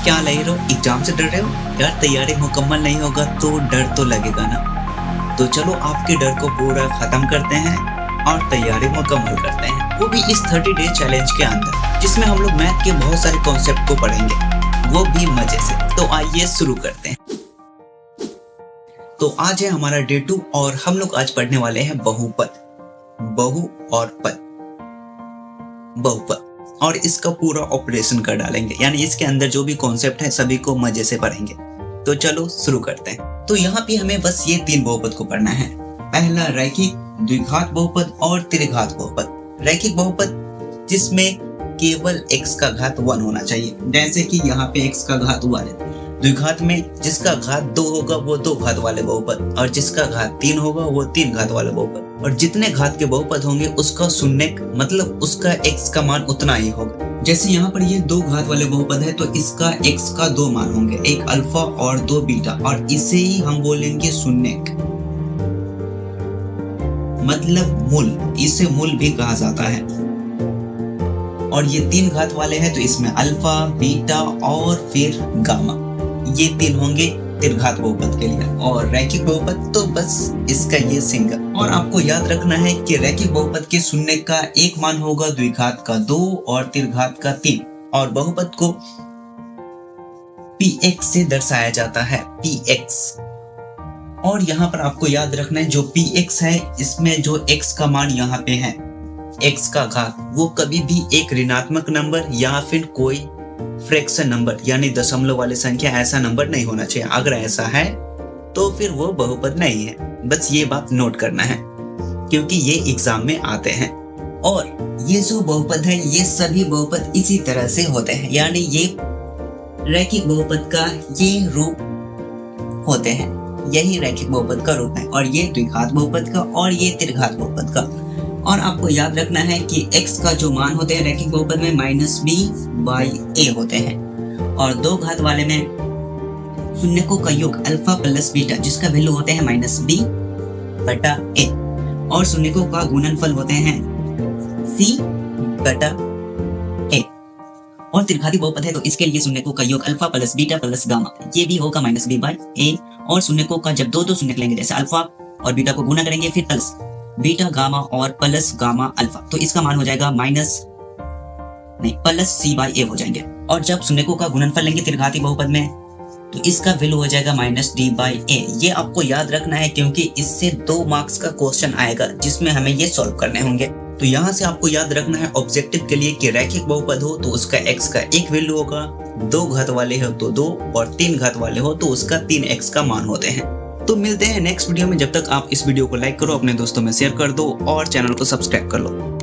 क्या ले रहे हो, एग्जाम से डर रहे हो? यार तैयारी मुकम्मल नहीं होगा तो डर तो लगेगा ना। तो चलो आपके डर को पूरा खत्म करते हैं और तैयारी मुकम्मल करते हैं, वो भी इस 30 डे चैलेंज के अंदर, जिसमें हम लोग मैथ के बहुत सारे कॉन्सेप्ट को पढ़ेंगे, वो भी मजे से। तो आइए शुरू करते हैं। तो आज है हमारा डे 2 और हम लोग आज पढ़ने वाले हैं बहुपद, बहु और पद, बहुपद, और इसका पूरा ऑपरेशन कर डालेंगे, यानी इसके अंदर जो भी कॉन्सेप्ट है सभी को मजे से पढ़ेंगे। तो चलो शुरू करते हैं। तो यहाँ पे हमें बस ये 3 बहुपद को पढ़ना है। पहला रैखिक, द्विघात बहुपद और त्रिघात बहुपद। रैखिक बहुपद जिसमें केवल x का घात 1 होना चाहिए, जैसे कि यहाँ पे x का घात 1 है। द्विघात में जिसका घात 2 होगा वो 2 घात वाले बहुपद, और जिसका घात 3 होगा वो 3 घात वाले बहुपद, और जितने घात के बहुपद होंगे उसका शून्य मतलब उसका x का मान उतना ही होगा। जैसे यहाँ पर ये 2 घात वाले बहुपद है तो इसका x का 2 मान होंगे, एक अल्फा और 2 बीटा, और इसे ही हम बोलेंगे शून्यक, मतलब मूल, इसे मूल भी कहा जाता है। और ये 3 घात वाले हैं तो इसमें अल्फा, बीटा और फिर गामा, ये 3 होंगे त्रिघात बहुपद के लिए। और रैखिक बहुपद तो बस इसका ये सिंगल। और आपको याद रखना है कि रैखिक बहुपद के शून्य का 1 मान होगा, द्विघात का 2 और त्रिघात का 3, और बहुपद को px से दर्शाया जाता है, px। और यहाँ पर आपको याद रखना है जो px है इसमें जो x का मान यहाँ पे है, x का घात, वो कभी भी एक ऋणात्मक नंबर या फिर कोई फ्रैक्शन नंबर यानी दशमलव वाली संख्या, ऐसा नंबर नहीं होना चाहिए। अगर ऐसा है तो फिर वो बहुपद नहीं है, बस ये बात नोट करना है क्योंकि ये एग्जाम में आते हैं। और ये जो बहुपद है ये सभी बहुपद इसी तरह से होते हैं, यानी ये रैखिक बहुपद का ये रूप होते हैं, यही रैखिक बहुपद का रूप है, और ये द्विघात बहुपद का और ये त्रिघात बहुपद का। और आपको याद रखना है कि x का जो मान होते हैं रैखिक बहुपद में -b/a होते हैं, और 2 घात वाले में शून्यकों का योग अल्फा प्लस बीटा जिसका वैल्यू होते हैं -b/a, और शून्यकों का गुणनफल होते हैं c/a। और त्रिघाती बहुपद है तो इसके लिए शून्यकों का योग alpha plus beta plus gamma, ये भी होगा -b/a, और शून्यकों का जब 2 शून्य लेंगे, जैसे अल्फा और बीटा को गुणा करेंगे फिर प्लस बीटा गामा और प्लस गामा अल्फा, तो इसका मान हो जाएगा प्लस c/a हो जाएंगे। और जब शून्यकों का गुणनफल लेंगे त्रिघाती बहुपद में तो इसका वैल्यू हो जाएगा -d/a। ये आपको याद रखना है क्योंकि इससे 2 मार्क्स का क्वेश्चन आएगा जिसमें हमें ये सॉल्व करने होंगे। तो यहाँ से आपको याद रखना है ऑब्जेक्टिव के लिए कि रैखिक बहुपद हो तो उसका x का 1 वैल्यू होगा, 2 घात वाले हो तो 2, और 3 घात वाले हो तो उसका 3x का मान होते हैं। तो मिलते हैं नेक्स्ट वीडियो में, जब तक आप इस वीडियो को लाइक करो, अपने दोस्तों में शेयर कर दो और चैनल को सब्सक्राइब कर लो।